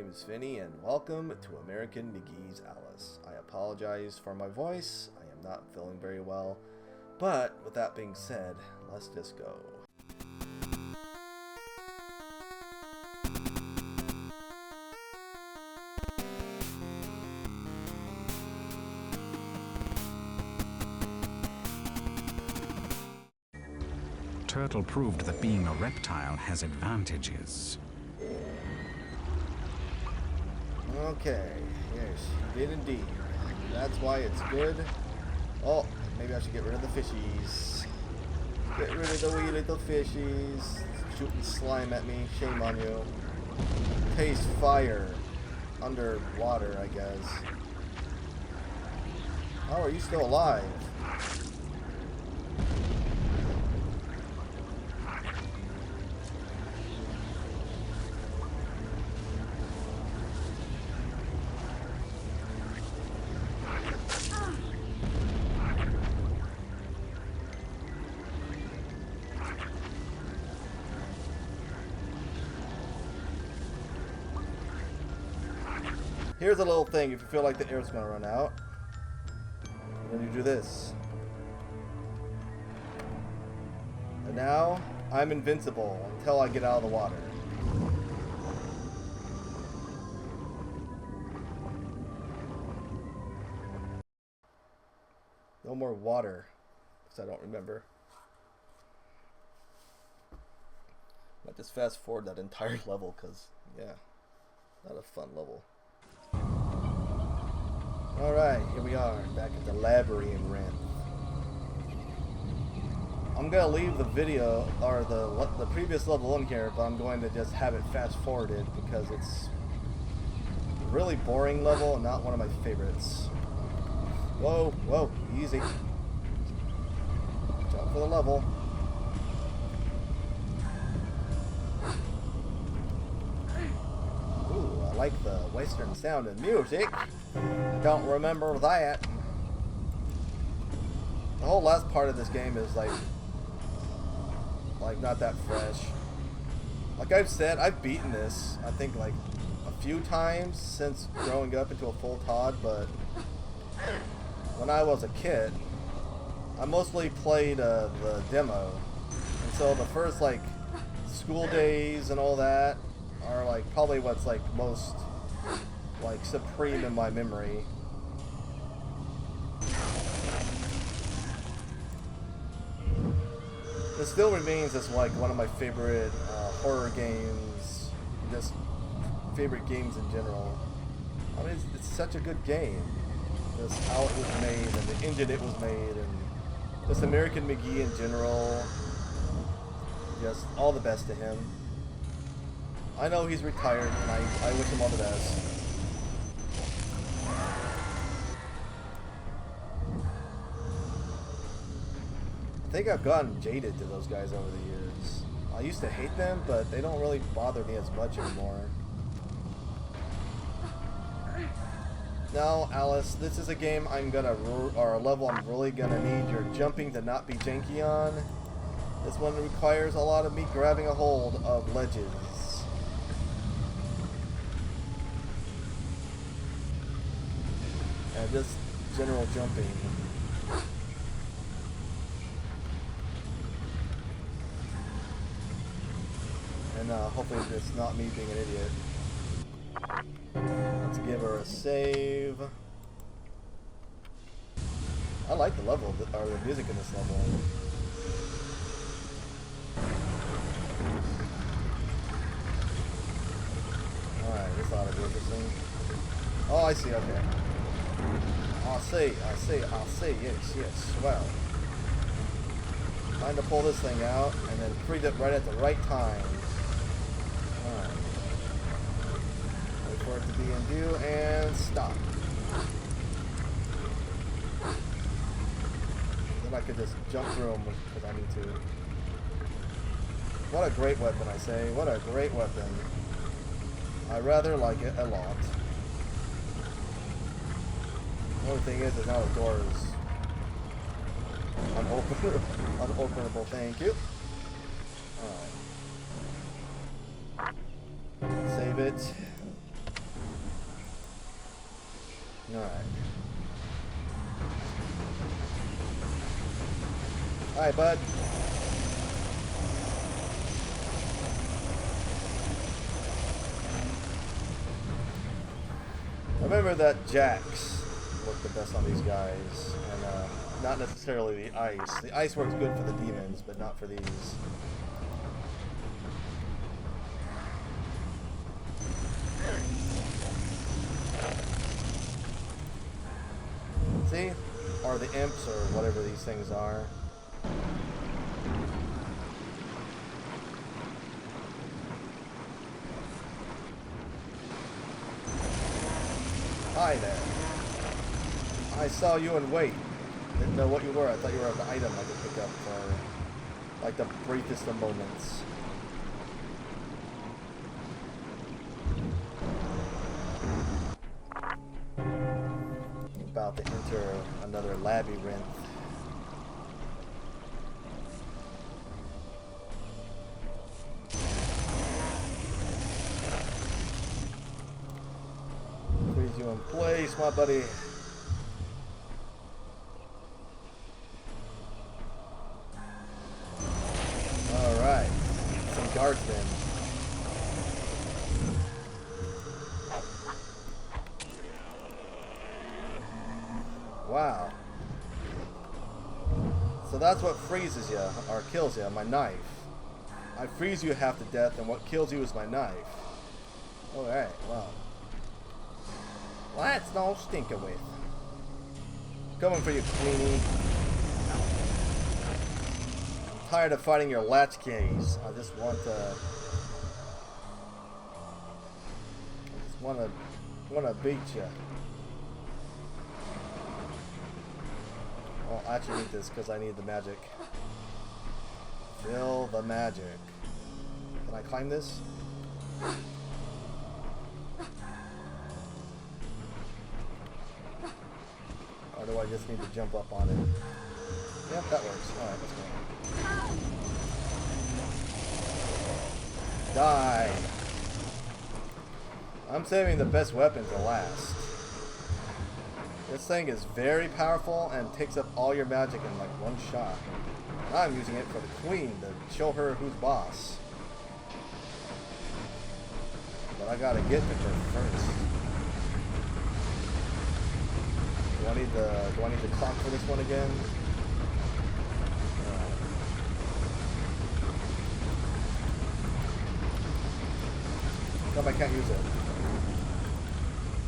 name is Finny, and welcome to American McGee's Alice. I apologize for my voice. I am not feeling very well. But, with that being said, let's just go. Turtle proved that being a reptile has advantages. Okay, yes, you did indeed. That's why it's good. Oh, maybe I should get rid of the fishies. Get rid of the wee little fishies. Shooting slime at me, shame on you. Taste fire. Underwater, I guess. How are you still alive? Here's a little thing, if you feel like the air's gonna run out, then you do this. And now, I'm invincible until I get out of the water. No more water, because I don't remember. Might just fast forward that entire level, because, yeah, not a fun level. Alright, here we are, back at the labyrinth. I'm gonna leave the video, or the previous level in here, but I'm going to just have it fast forwarded because it's a really boring level and not one of my favorites. Whoa, whoa, easy. Jump for the level. Ooh, I like the Western sound and music. Don't remember that. The whole last part of this game is like not that fresh. Like I've said, I've beaten this I think like a few times since growing up into a full Todd, but when I was a kid I mostly played the demo, and so the first like school days and all that are like probably what's like most like supreme in my memory. It still remains as like one of my favorite horror games, just favorite games in general. I mean, it's such a good game. Just how it was made and the engine it was made, and just American McGee in general. Just all the best to him. I know he's retired, and I wish him all the best. I think I've gotten jaded to those guys over the years. I used to hate them, but they don't really bother me as much anymore. Now, Alice, this is a game or a level I'm really gonna need your jumping to not be janky on. This one requires a lot of me grabbing a hold of ledges. And just general jumping. And hopefully it's not me being an idiot. Let's give her a save. I like the level, or the music in this level. Alright, this ought to be interesting. Oh, I see, okay. I see, yes, well. Trying to pull this thing out, and then freeze it right at the right time. Alright. Wait for it to be in view, and stop. Then I could just jump through them if I need to. What a great weapon, I say. What a great weapon. I rather like it a lot. The only thing is, there's now the doors unopenable. Thank you. Alright. Save it. Alright. Alright, bud. Remember that Jax worked the best on these guys, and not necessarily the ice. The ice works good for the demons, but not for these. See? Or the imps, or whatever these things are. Hi there. I saw you and wait. Didn't know what you were. I thought you were an item I could pick up for like the briefest of moments. About to enter another labyrinth. Freeze you in place, my buddy. Alright. Some guardsmen. Wow. So that's what freezes you, or kills you, my knife. I freeze you half to death, and what kills you is my knife. Alright, well. Well, that's no stinker with. Coming for you, Queenie. I'm tired of fighting your latchkeys. I just want to beat you. Well, I actually need this because I need the magic. Feel the magic. Can I climb this? Or do I just need to jump up on it? Yep, that works. Alright, let's go. Die! I'm saving the best weapon for last. This thing is very powerful and takes up all your magic in like one shot. I'm using it for the queen to show her who's boss. But I gotta get to her first. Do I need the clock for this one again? Nope, I can't use it.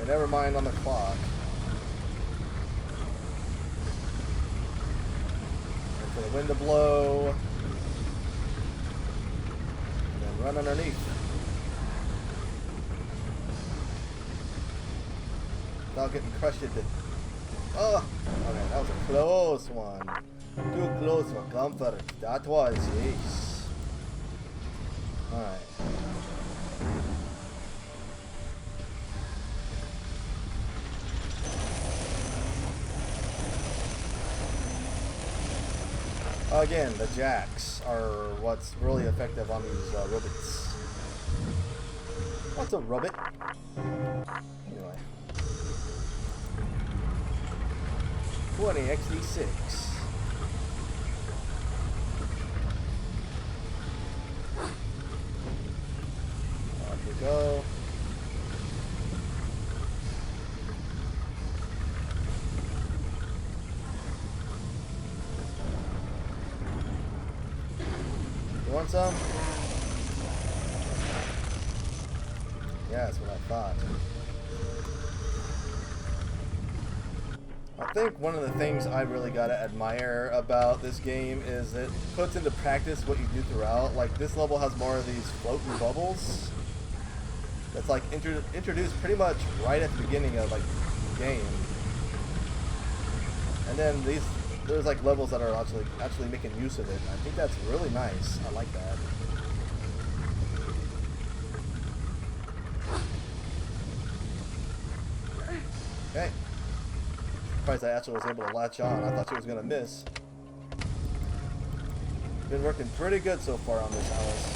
Okay, never mind on the clock. For the wind to blow. And then run underneath. Without getting crushed. Oh! Okay, that was a close one. Too close for comfort. That was, jeez. Alright. Again, the jacks are what's really effective on these robots. What's a robot? Anyway. 20 XD6. Off we go. You want some? Yeah, that's what I thought. I think one of the things I really gotta admire about this game is it puts into practice what you do throughout. Like, this level has more of these floating bubbles. That's like introduced pretty much right at the beginning of like the game. And then there's like levels that are actually making use of it. I think that's really nice. I like that. Okay. Surprised I actually was able to latch on. I thought she was gonna miss. Been working pretty good so far on this, Alice.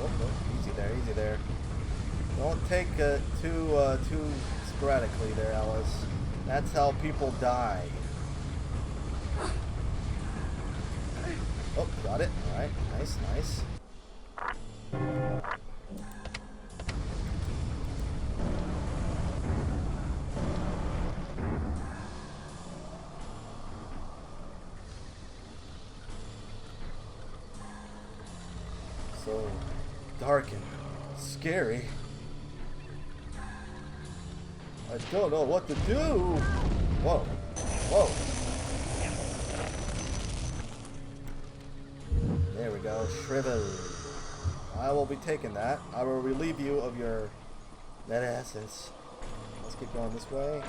Oh, oh, easy there, easy there. Don't take too sporadically there, Alice. That's how people die. Oh, got it. Alright, nice, nice. So dark and scary. I don't know what to do. Whoa. Whoa. There we go. Shrivel. I will be taking that. I will relieve you of your net essence. Let's keep going this way.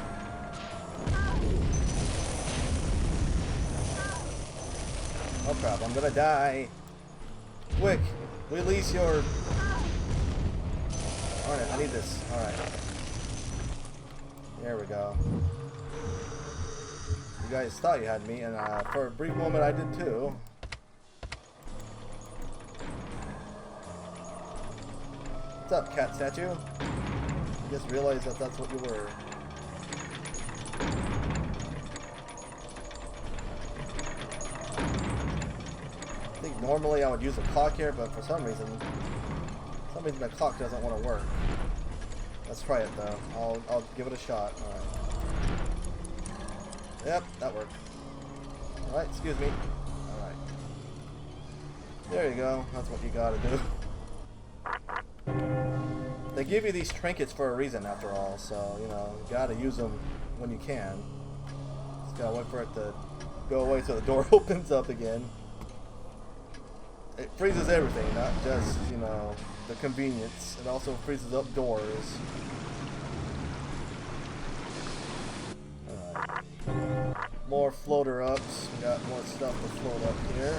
Oh crap, I'm gonna die. Quick, release your... Alright, I need this. Alright. There we go. You guys thought you had me, and for a brief moment I did too. What's up, cat statue? I just realized that that's what you were. I think normally I would use a clock here, but for some reason the clock doesn't want to work. Let's try it though. I'll give it a shot. Alright. Yep, that worked. Alright, excuse me. Alright. There you go. That's what you gotta do. They give you these trinkets for a reason after all, so, you know, you gotta use them when you can. Just gotta wait for it to go away so the door opens up again. It freezes everything, not just, you know, the convenience. It also freezes up doors. Alright. More floater ups. We got more stuff to float up here.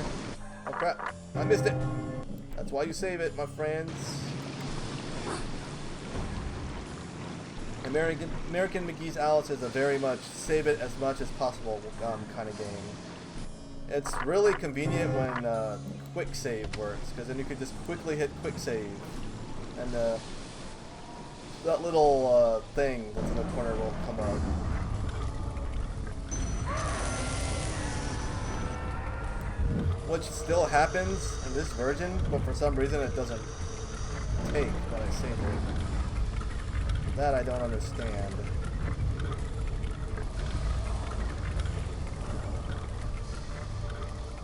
Oh crap, I missed it. That's why you save it, my friends. American McGee's Alice is a very much save it as much as possible kind of game. It's really convenient when quick save works, because then you can just quickly hit quick save, and that little thing that's in the corner will come up. Which still happens in this version, but for some reason it doesn't take when I save it. That I don't understand.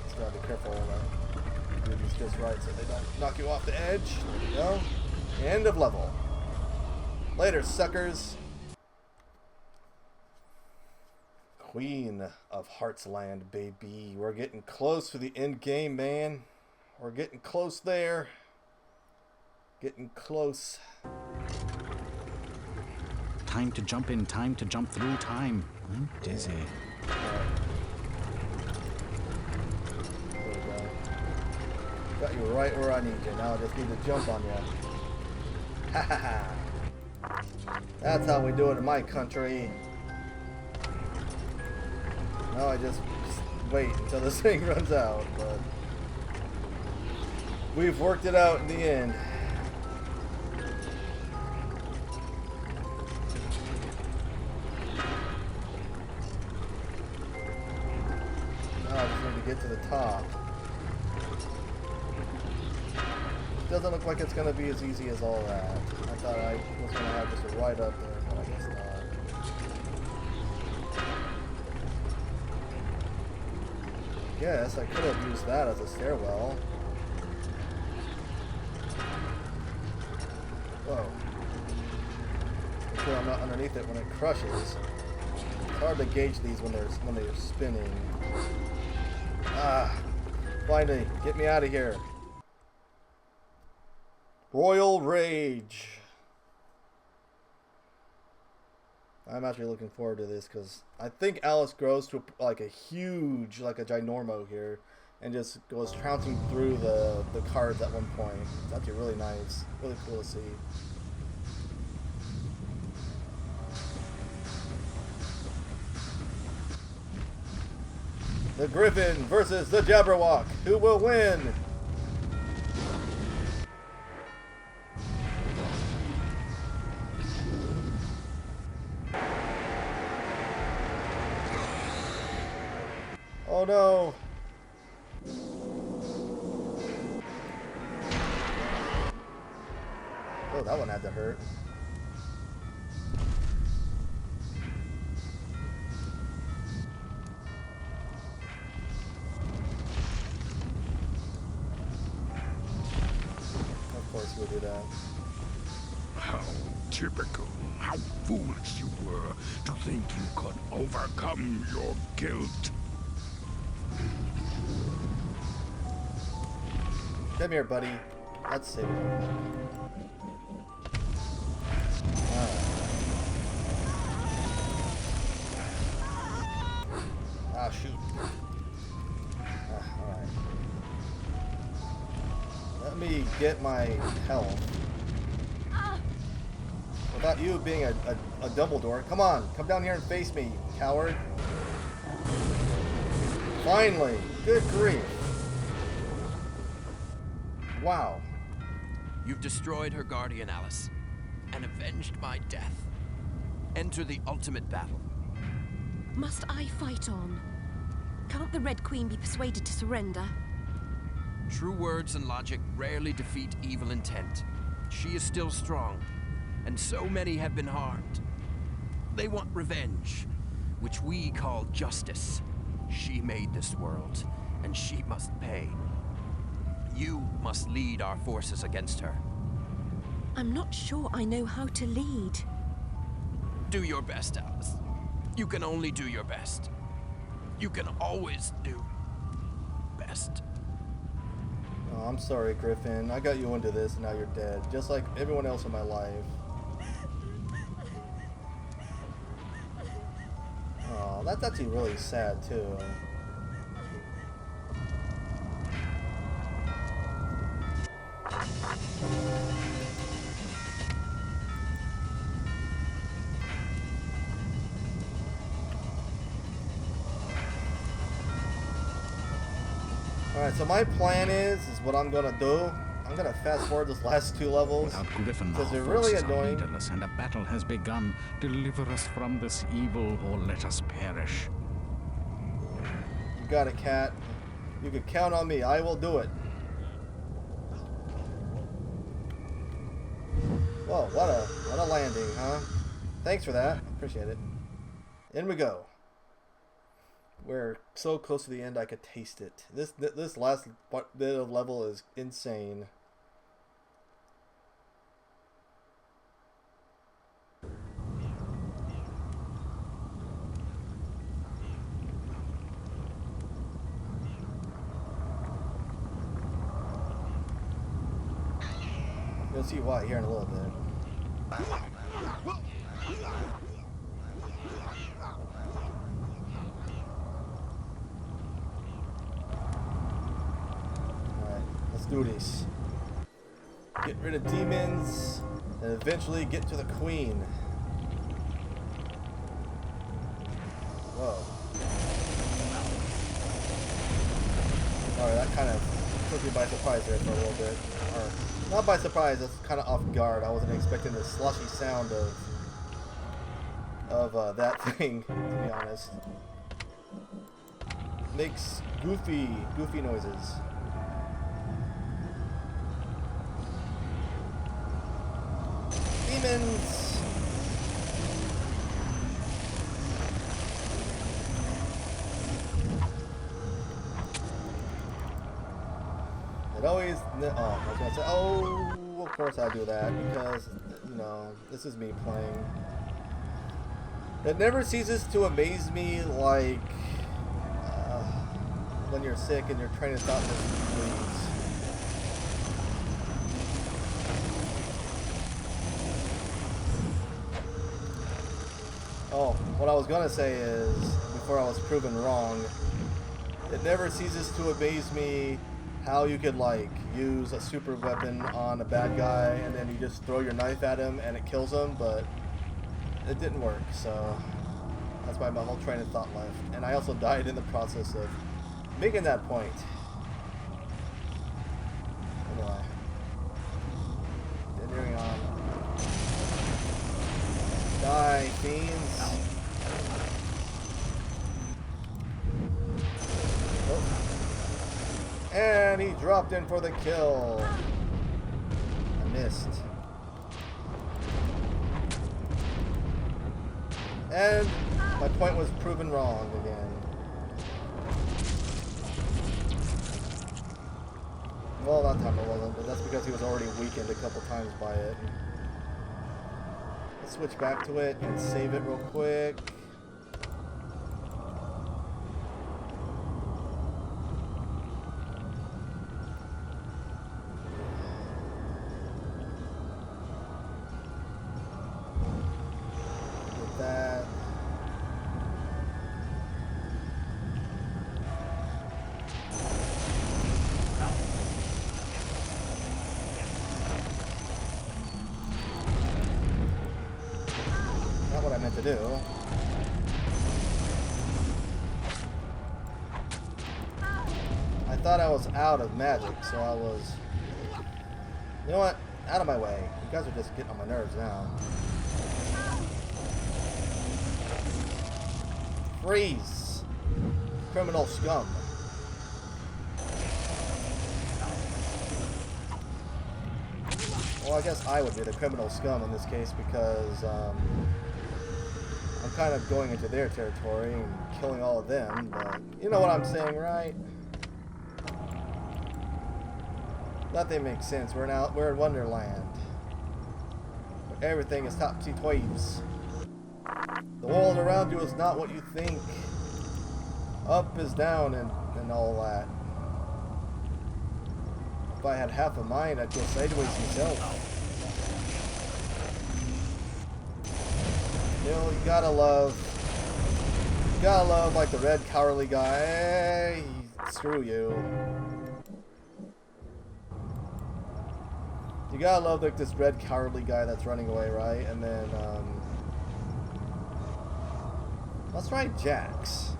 Just gotta be careful when I do these just right so they don't knock you off the edge. There we go. End of level. Later, suckers. Queen of Heart's Land, baby. We're getting close to the end game, man. We're getting close there. Getting close. Time to jump in, time to jump through time. I'm dizzy. There we go. Got you right where I need you. Now I just need to jump on you. Ha ha ha. That's how we do it in my country. Now I just wait until this thing runs out, but we've worked it out in the end. Now I just need to get to the top. It doesn't look like it's going to be as easy as all that. I thought I was going to have just a ride up there, but I guess not. Guess I could have used that as a stairwell. Whoa. Make sure I'm not underneath it when it crushes. It's hard to gauge these when they're spinning. Ah, finally, get me out of here. Royal Rage. I'm actually looking forward to this because I think Alice grows to like a huge, like a ginormo here, and just goes trouncing through the cards at one point. It's actually really nice, really cool to see. The Griffin versus the Jabberwock. Who will win? Oh no! Oh, that one had to hurt. Of course we'll do that. How typical. How foolish you were to think you could overcome your guilt. Come here, buddy. Let's see. Ah, shoot. Alright. Let me get my health. Without you being a Dumbledore. Come on, come down here and face me, you coward. Finally! Good grief. Wow. You've destroyed her guardian, Alice, and avenged my death. Enter the ultimate battle. Must I fight on? Can't the Red Queen be persuaded to surrender? True words and logic rarely defeat evil intent. She is still strong, and so many have been harmed. They want revenge, which we call justice. She made this world, and she must pay. You must lead our forces against her. I'm not sure I know how to lead. Do your best, Alice. You can only do your best. You can always do best. Oh, I'm sorry, Griffin. I got you into this and now you're dead. Just like everyone else in my life. Oh, that's actually really sad, too. Alright, so my plan is what I'm gonna do. I'm gonna fast forward this last 2 levels. Without Griffin, because our they're really forces are annoying. leaderless, and a battle has begun. Deliver us from this evil, or let us perish. You got it, Cat. You can count on me. I will do it. Whoa, what a landing, huh? Thanks for that. Appreciate it. In we go. We're so close to the end, I could taste it. This last bit of level is insane. You'll see why here in a little bit. Do this. Get rid of demons and eventually get to the queen. Whoa. Alright, that kind of took me by surprise there for a little bit. Or, not by surprise, that's kind of off guard. I wasn't expecting the slushy sound of that thing, to be honest. Makes goofy noises. Demons! It always... Oh, I was gonna say, oh, of course I do that, because, you know, this is me playing. It never ceases to amaze me, like, when you're sick and you're trying to stop this bleeds. Oh, what I was gonna say is, before I was proven wrong, it never ceases to amaze me how you could, like, use a super weapon on a bad guy and then you just throw your knife at him and it kills him, but it didn't work, so that's why my whole train of thought left. And I also died in the process of making that point. Anyway. Continuing on. Die, fiends. And he dropped in for the kill. I missed. And my point was proven wrong again. Well, that time it wasn't, but that's because he was already weakened a couple times by it. Let's switch back to it and save it real quick. To do. I thought I was out of magic, so I was... You know what? Out of my way. You guys are just getting on my nerves now. Freeze! Criminal scum. Well, I guess I would be the criminal scum in this case because, I'm kind of going into their territory and killing all of them, but you know what I'm saying, right? Nothing makes sense. We're in Wonderland. Where everything is topsy-turvy. The world around you is not what you think. Up is down and all that. If I had half a mind, I'd go sideways myself. You know, you gotta love like the red cowardly guy. Hey, screw you. You gotta love like this red cowardly guy that's running away, right? And then let's try Jax.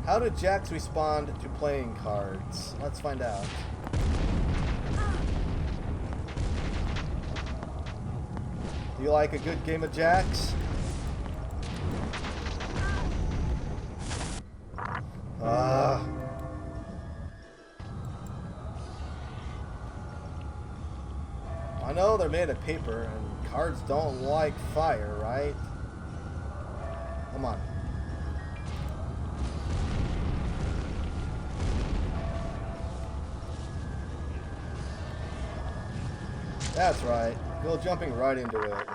How did Jax respond to playing cards? Let's find out. Do you like a good game of Jax? I know they're made of paper and cards don't like fire, right? Come on. That's right. Go jumping right into it.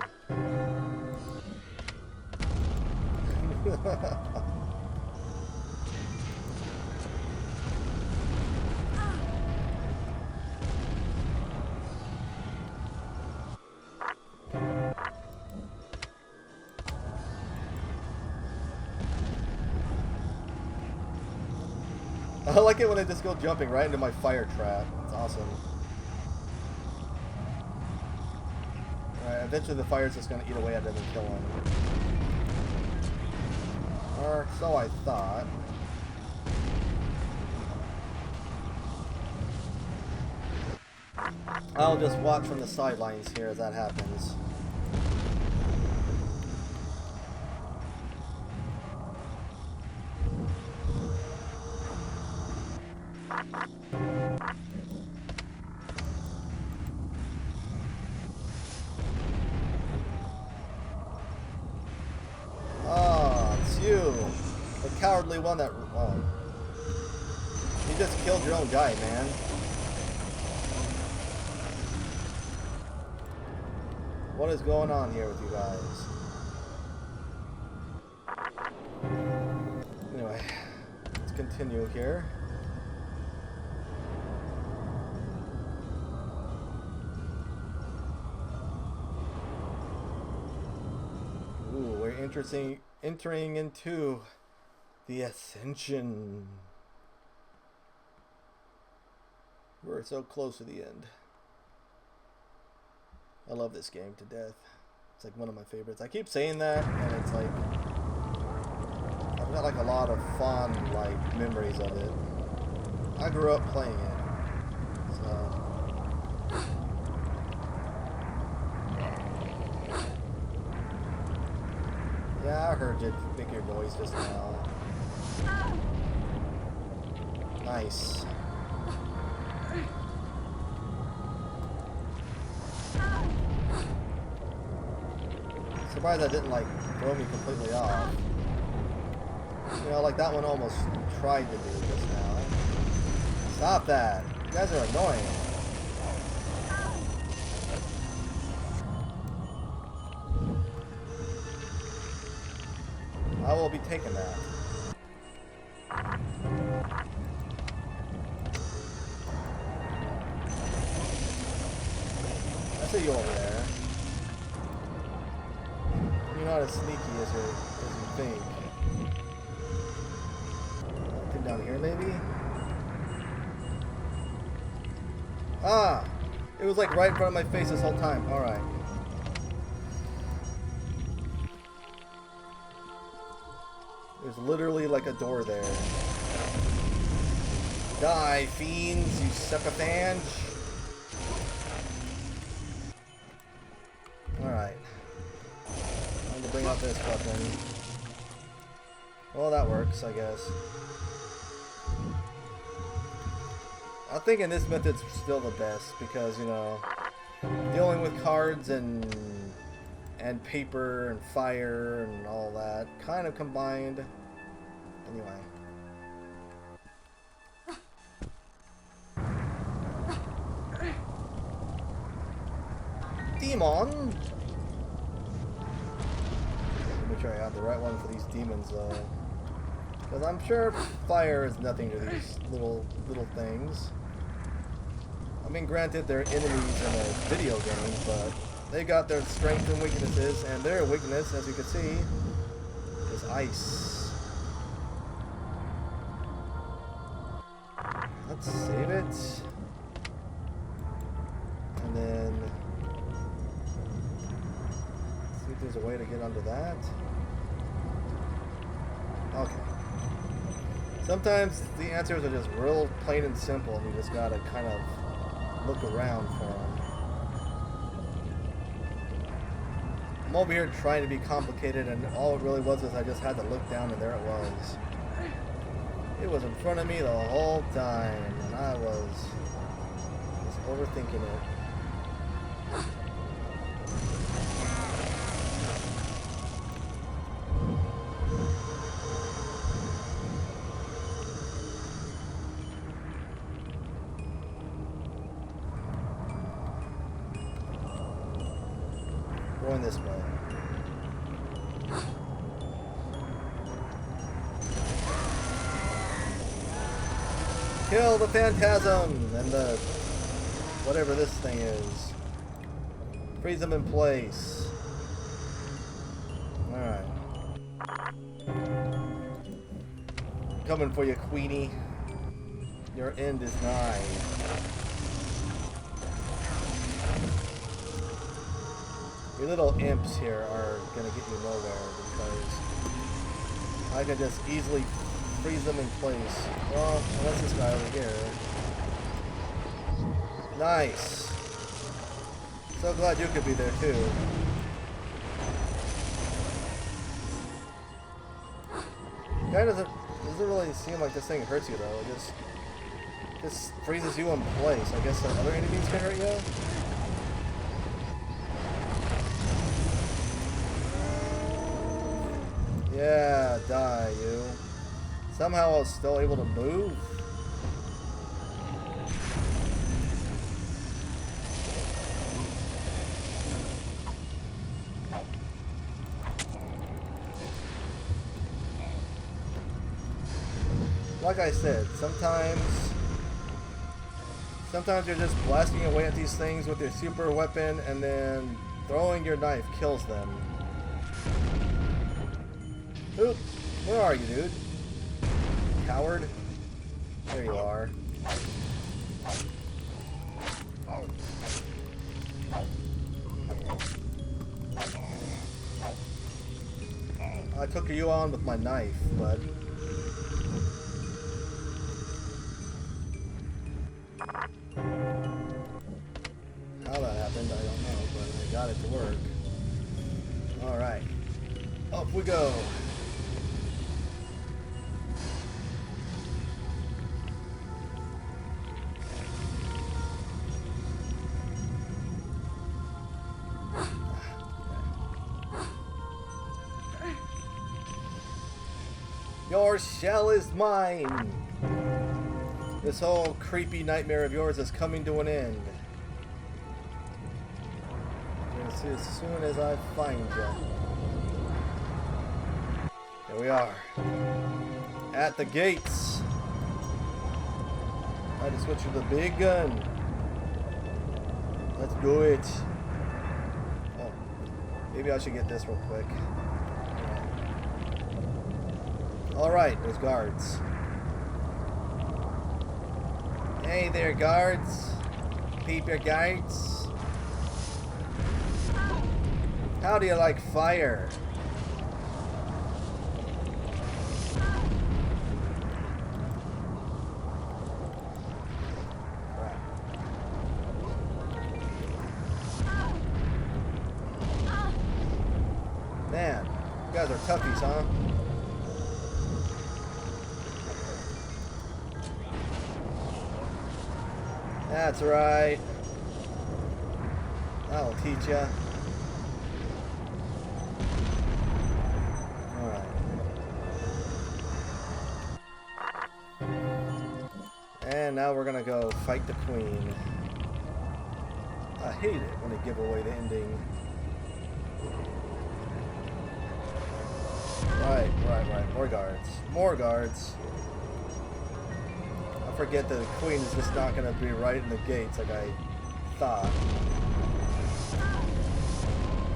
I like it when they just go jumping right into my fire trap. It's awesome. Alright, eventually the fire's just gonna eat away at him and kill him. Or so I thought. I'll just watch from the sidelines here as that happens. Oh, it's you. The cowardly one that... Oh. You just killed your own guy, man. What is going on here with you guys? Anyway, let's continue here. Ooh, we're entering into the Ascension. We're so close to the end. I love this game to death. It's like one of my favorites. I keep saying that, and it's like I've got like a lot of fond like memories of it. I grew up playing it, so. Yeah, I heard you make your noise just now. Nice. surprised that didn't like throw me completely off. You know, like that one almost tried to do just now. Stop that! You guys are annoying. I will be taking that. I see you over there. You're not as sneaky as you think. Come down here, maybe? Ah! It was like right in front of my face this whole time. Alright. There's literally like a door there. Die, fiends, you sycophant! Alright. Time to bring out this weapon. Well, that works, I guess. I think in this method's still the best because, you know, dealing with cards and paper and fire and all that kind of combined. Anyway. Demon! Make sure I have the right one for these demons though. Because I'm sure fire is nothing to these little things. I mean, granted, they're enemies in a video game, but they got their strengths and weaknesses, and their weakness, as you can see, is ice. Let's save it. And then see if there's a way to get under that. Okay. Sometimes the answers are just real plain and simple, and you just gotta kind of look around for them. I'm over here trying to be complicated, and all it really was is I just had to look down, and there it was. It was in front of me the whole time, and I was just overthinking it. Going this way. Kill the phantasm and the whatever this thing is. Freeze them in place. Alright. Coming for you, Queenie. Your end is nigh. Your little imps here are gonna get you nowhere because I can just easily freeze them in place. Well, unless this guy over here. Nice. So glad you could be there too. Guy doesn't really seem like this thing hurts you though. It just freezes you in place. I guess the other enemies can hurt you. Yeah, die, you. Somehow I was still able to move. Like I said, sometimes you're just blasting away at these things with your super weapon and then throwing your knife kills them. Oop, where are you, dude? Coward? There you are. I took you on with my knife, but how that happened, I don't know, but I got it to work. Alright. Up we go. Your shell is mine! This whole creepy nightmare of yours is coming to an end. As soon as I find you. Here we are. At the gates. I just switch to the big gun. Let's do it. Oh, maybe I should get this real quick. Alright, there's guards. Hey there, guards. Peep your guards. How do you like fire? Man, you guys are toughies, huh? That's right. That'll teach ya. Alright. And now we're gonna go fight the queen. I hate it when they give away the ending. Right. More guards. More guards. I forget that the queen is just not going to be right in the gates like I thought.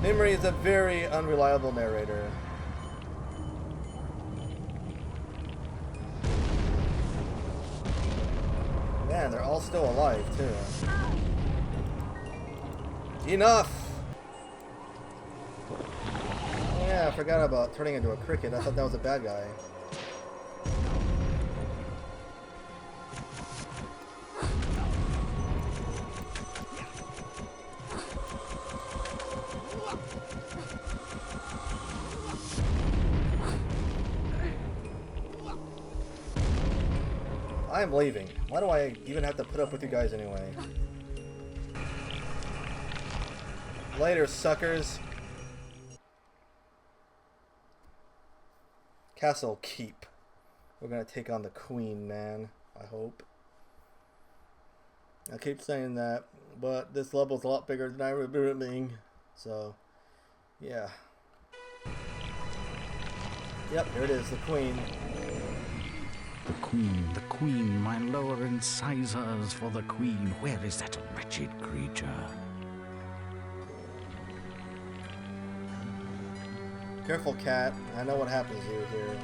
Memory is a very unreliable narrator. Man, they're all still alive, too. Enough! Oh yeah, I forgot about turning into a cricket. I thought that was a bad guy. I'm leaving. Why do I even have to put up with you guys anyway? Later, suckers. Castle Keep. We're gonna take on the queen, man. I hope. I keep saying that, but this level's a lot bigger than I remember it being. So, yeah. Yep, here it is, the queen. The queen, my lower incisors for the queen. Where is that wretched creature? Careful, cat. I know what happens to you here.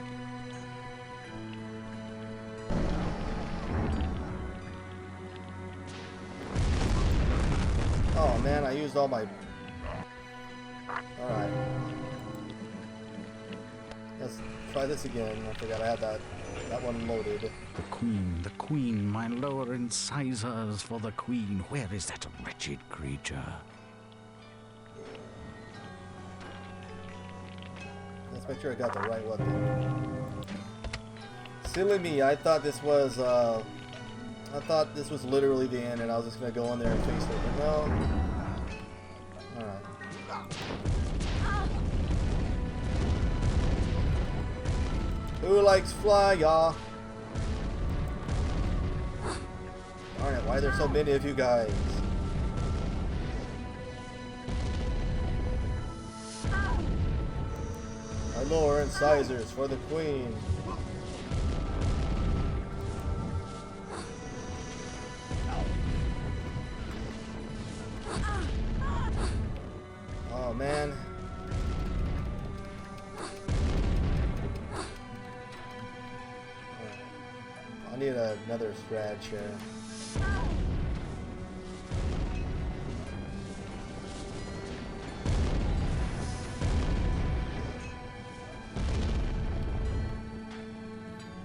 Oh man, I used all my... Alright. Let's try this again. I forgot I had that one loaded. The queen, my lower incisors for the queen. Where is that wretched creature? Let's make sure I got the right weapon. Silly me, I thought this was literally the end and I was just gonna go in there and face it, but no. Alright. Who likes fly, y'all? Alright, why are there so many of you guys? My lower incisors for the queen. Oh man. I need another strat here.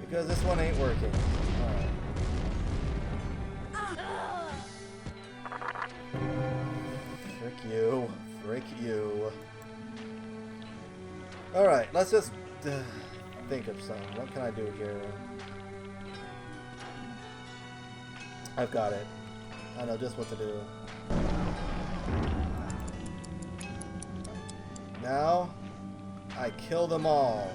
Because this one ain't working. Alright. Frick you. Frick you. Alright, let's just think of something. What can I do here? I've got it. I know just what to do. Now, I kill them all.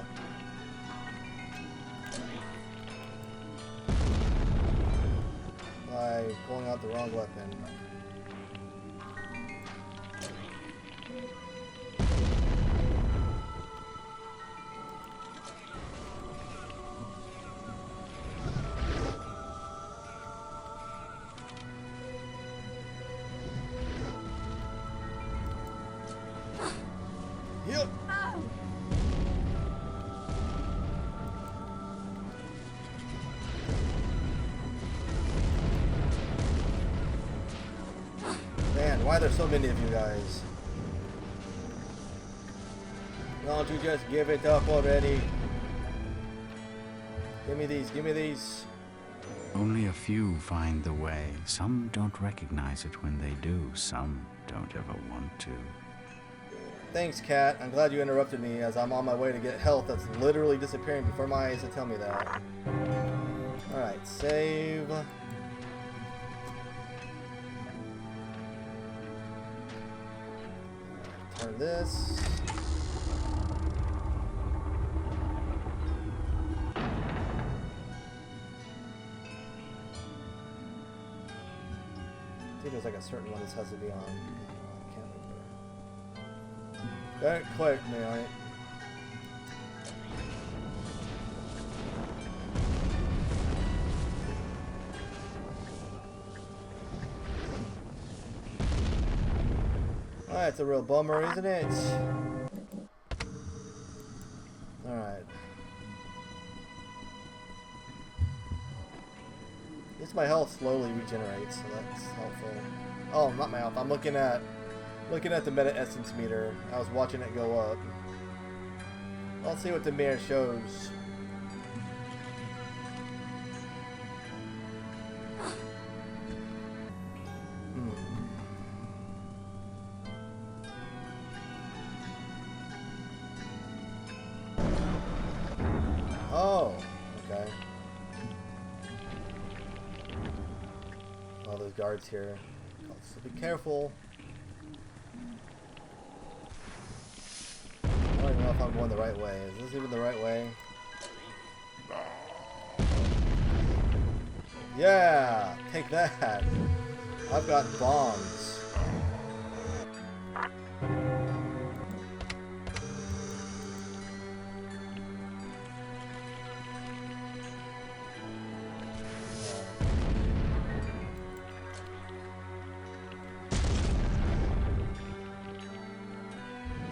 by pulling out the wrong weapon. Yep. Man, why are there so many of you guys? Don't you just give it up already? Give me these, give me these. Only a few find the way. Some don't recognize it when they do. Some don't ever want to. Thanks, Cat. I'm glad you interrupted me as I'm on my way to get health that's literally disappearing before my eyes to tell me that. Alright, save. Turn this. I think there's like a certain one this has to be on. I can't remember. Don't click me, alright? Alright, it's a real bummer, isn't it? Alright. At least my health slowly regenerates, so that's helpful. Oh, not my health. I'm looking at the meta essence meter. I was watching it go up. Let's see what the mirror shows. Oh, okay. All those guards here. So be careful. I don't even know if I'm going the right way. Is this even the right way? Yeah! Take that! I've got bombs.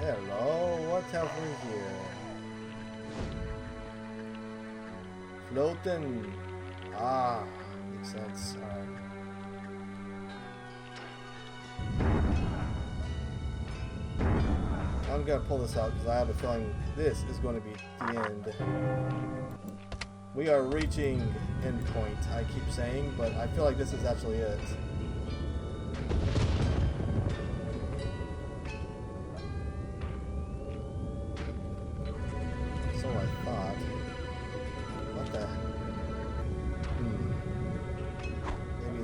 Hello, what's over here? Floating. Ah, makes sense. Alright. I'm gonna pull this out because I have a feeling this is going to be the end. We are reaching end point, I keep saying, but I feel like this is actually it.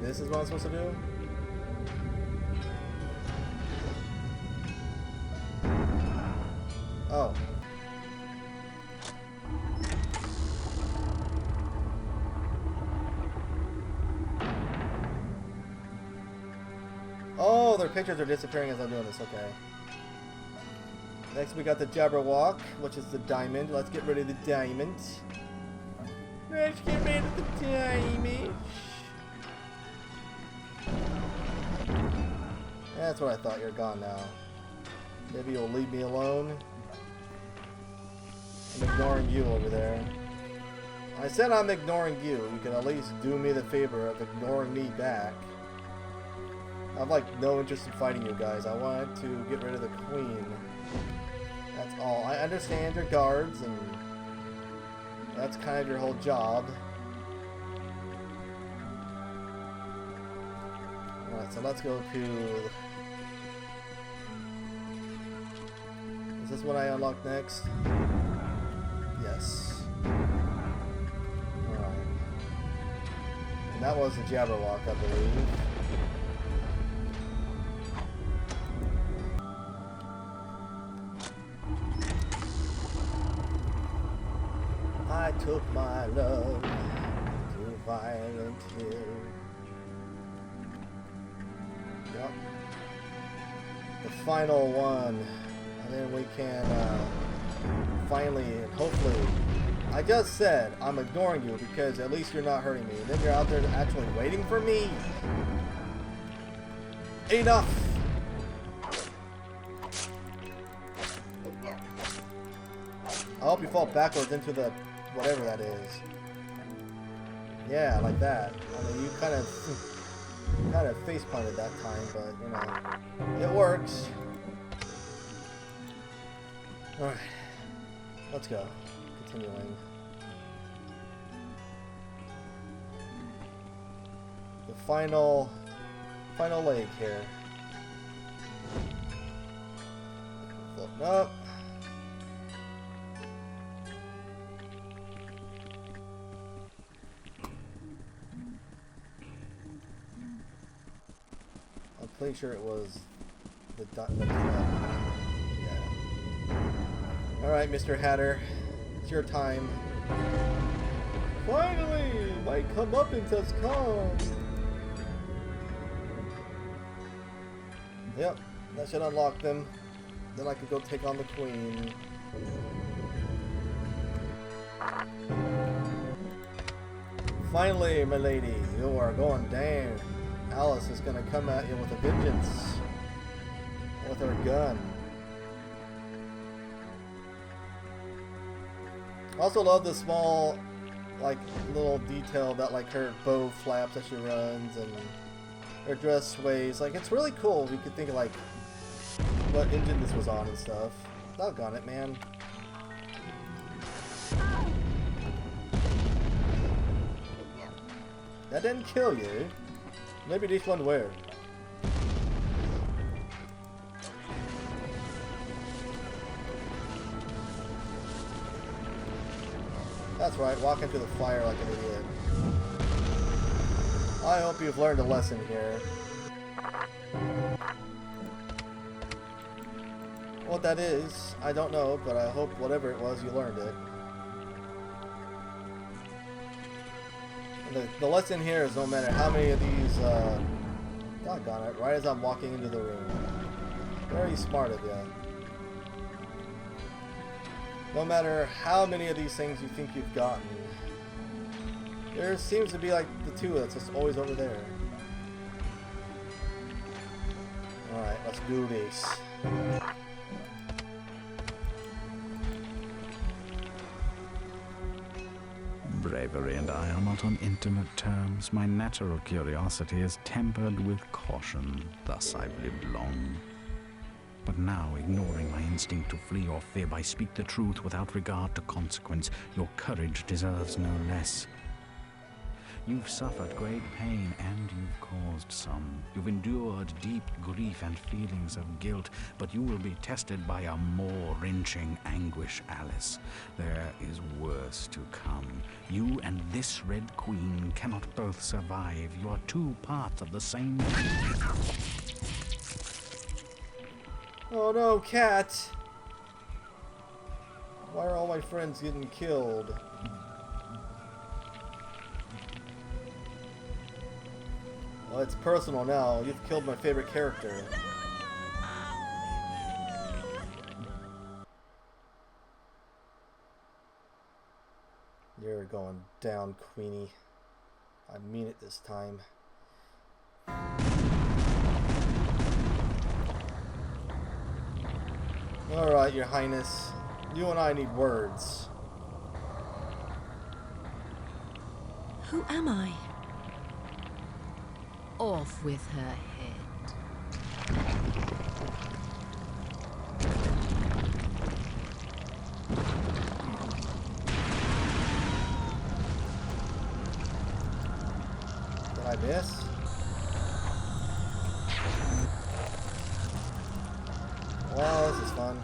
This is what I'm supposed to do? Oh. Oh, their pictures are disappearing as I'm doing this, okay. Next we got the Jabberwock, which is the diamond. Let's get rid of the diamond. Let's get rid of the diamond. That's what I thought. You're gone now. Maybe you'll leave me alone. I'm ignoring you over there. I said I'm ignoring you. You can at least do me the favor of ignoring me back. I have like no interest in fighting you guys. I wanted to get rid of the queen. That's all. I understand your guards and that's kind of your whole job. Alright, so let's go to... Is this what I unlock next? Yes. Alright. And that was the Jabberwock, I believe. I took my love to violent hill. Yep. The final one. And then we can finally and hopefully... I just said I'm ignoring you because at least you're not hurting me. And then you're out there actually waiting for me. Enough! I hope you fall backwards into the whatever that is. Yeah, like that. I mean, you kind of face planted that time, but you know, it works. All right, let's go. Continuing. The final leg here. Flipping up. I'm pretty sure it was the yeah. Alright, Mr. Hatter. It's your time. Finally! My comeuppance has come! Yep, that should unlock them. Then I could go take on the queen. Finally, my lady, you are going down. Alice is gonna come at you with a vengeance. With her gun. I also love the small, like, little detail that, like, her bow flaps as she runs and her dress sways. Like, it's really cool. We could think of, like, what engine this was on and stuff. Doggone it, man. That didn't kill you. Maybe this one will. That's right, walk into the fire like an idiot. I hope you've learned a lesson here. What that is, I don't know, but I hope whatever it was, you learned it. And the lesson here is no matter how many of these, doggone it, right as I'm walking into the room. Very smart of you. No matter how many of these things you think you've gotten, there seems to be like the two that's just always over there. Alright, let's do this. Bravery and I are not on intimate terms. My natural curiosity is tempered with caution. Thus I've lived long. But now, ignoring my instinct to flee or fib, I speak the truth without regard to consequence. Your courage deserves no less. You've suffered great pain, and you've caused some. You've endured deep grief and feelings of guilt, but you will be tested by a more wrenching anguish, Alice. There is worse to come. You and this Red Queen cannot both survive. You are two parts of the same... Oh no, cat! Why are all my friends getting killed? Well, it's personal now. You've killed my favorite character. You're going down, Queenie. I mean it this time. Alright, Your Highness. You and I need words. Who am I? Off with her head. Did I miss? Well, this is fun.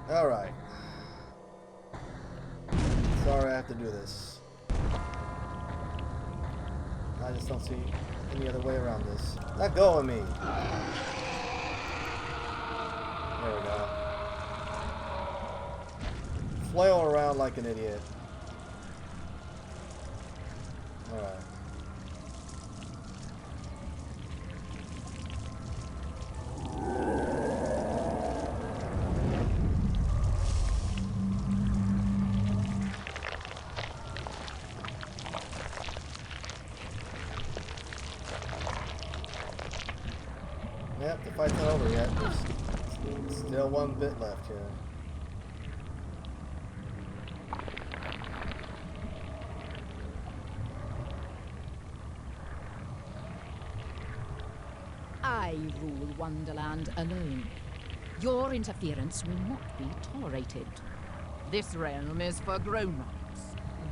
Alright. Sorry I have to do this. I just don't see any other way around this. Let go of me! There we go. Flail around like an idiot. Alright. Yep, the fight's not over yet. There's still one bit left here. I rule Wonderland alone. Your interference will not be tolerated. This realm is for grown-ups.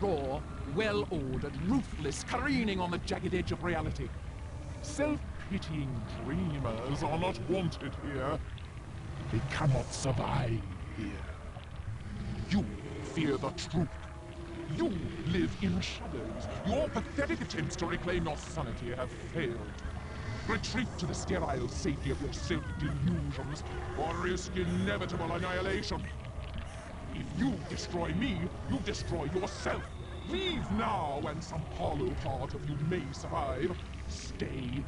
Raw, well-ordered, ruthless, careening on the jagged edge of reality. Self-pitying dreamers are not wanted here. They cannot survive here. You fear the truth. You live in shadows. Your pathetic attempts to reclaim your sanity have failed. Retreat to the sterile safety of your self-delusions, or risk inevitable annihilation. If you destroy me, you destroy yourself. Leave now, and some hollow part of you may survive. Stay,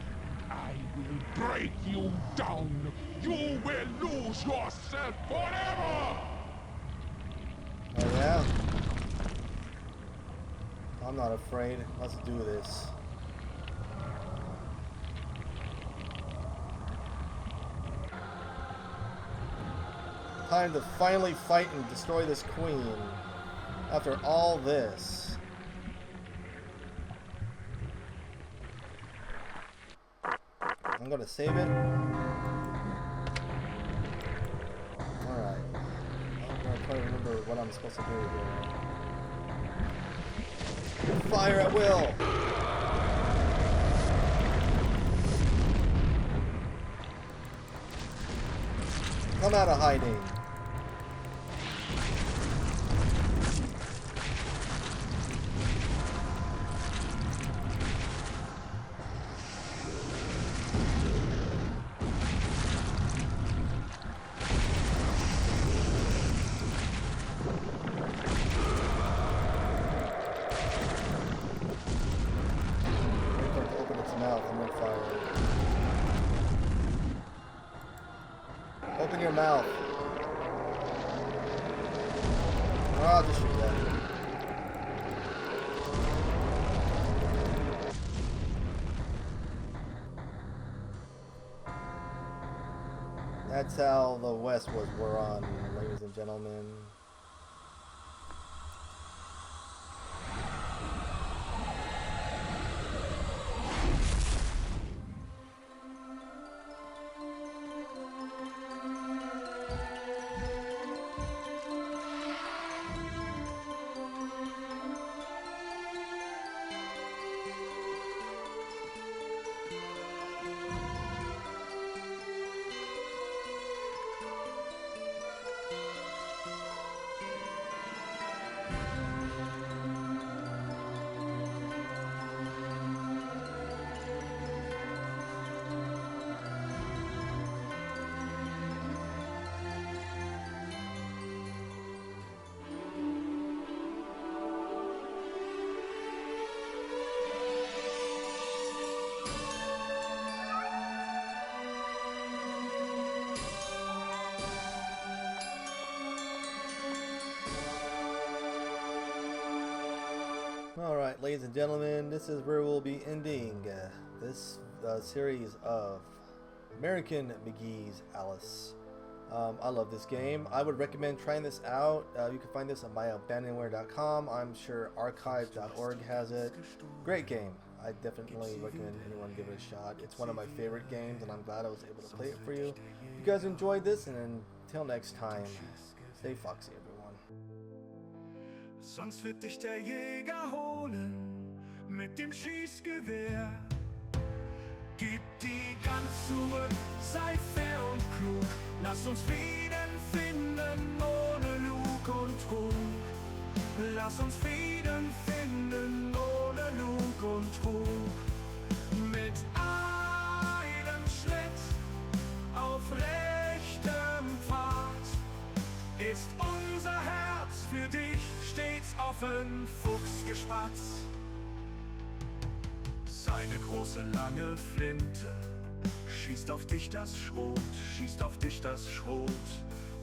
I will break you down. You will lose yourself forever! Oh yeah? I'm not afraid. Let's do this. Time to finally fight and destroy this queen. After all this. I'm gonna save it. Alright. I'm gonna try to remember what I'm supposed to do here. Fire at will! Come out of hiding. Open your mouth. Or I'll just shoot that. That's how the West was run, ladies and gentlemen. Alright, ladies and gentlemen, this is where we'll be ending this series of American McGee's Alice. I love this game. I would recommend trying this out. You can find this on myabandonware.com. I'm sure archive.org has it. Great game. I definitely recommend anyone give it a shot. It's one of my favorite games, and I'm glad I was able to play it for you. If you guys enjoyed this, and until next time, stay foxy, everyone. Sonst wird dich der Jäger holen mit dem Schießgewehr. Gib die Gans zurück, sei fair und klug. Lass uns Frieden finden ohne Lug und Trug. Lass uns Frieden finden ohne Lug und Trug. Mit einem Schritt auf rechtem Pfad. offen, Fuchsgespatz. Seine große lange Flinte schießt auf dich das Schrot, schießt auf dich das Schrot,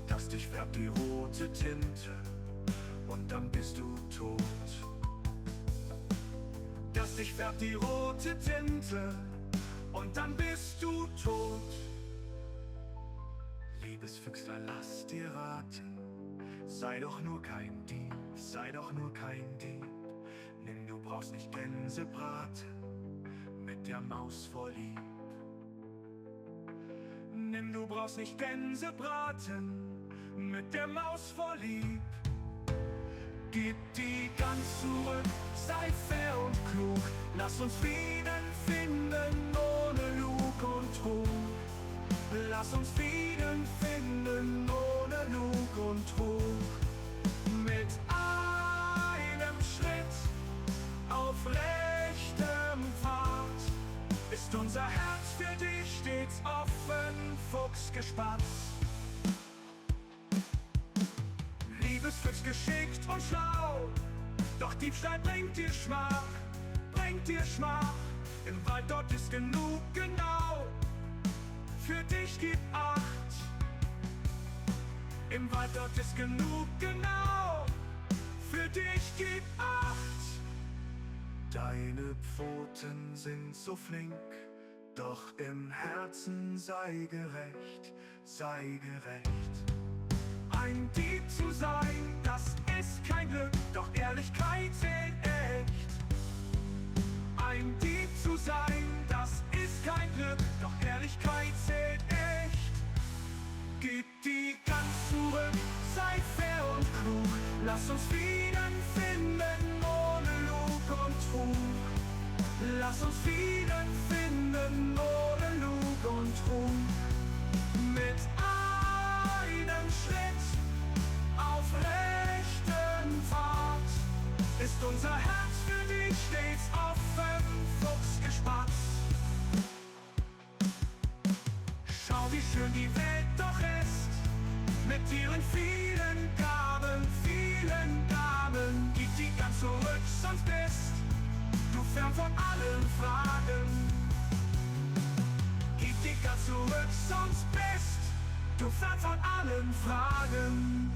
das dich färbt die rote Tinte, und dann bist du tot. Das dich färbt die rote Tinte, und dann bist du tot. Liebes Füchslein, lass dir raten, sei doch nur kein Dieb, sei doch nur kein Dieb. Nimm, du brauchst nicht Gänsebraten mit der Maus vorlieb. Nimm, du brauchst nicht Gänsebraten mit der Maus vorlieb. Gib die Gans zurück, sei fair und klug. Lass uns Frieden finden ohne Lug und Trug. Lass uns Frieden finden ohne Lug und Trug. Mit einem Schritt auf rechtem Pfad ist unser Herz für dich stets offen, Fuchsgespatz. Liebesfüchs geschickt und schlau, doch Diebstahl bringt dir Schmach, bringt dir Schmach. Im Wald dort ist genug genau, für dich gib Acht. Im Wald dort ist genug genau, für dich gib Acht. Deine Pfoten sind so flink, doch im Herzen sei gerecht, sei gerecht. Ein Dieb zu sein, das ist kein Glück, doch Ehrlichkeit zählt echt. Ein Dieb zu sein, das ist kein Glück, doch Ehrlichkeit zählt echt. Gib die Gans zurück, sei fair und klug. Lass uns Frieden finden ohne Lug und Trug. Lass uns Frieden finden ohne Lug und Trug. Mit einem Schritt auf rechten Pfad ist unser Herz für dich stets offen, Fuchsgespatz. Schau, wie schön die Welt doch ist, mit ihren vielen Gaben, vielen Gaben. Gib die Gans zurück, sonst bist du fern von allen Fragen. Gib die Gans zurück, sonst bist du fern von allen Fragen.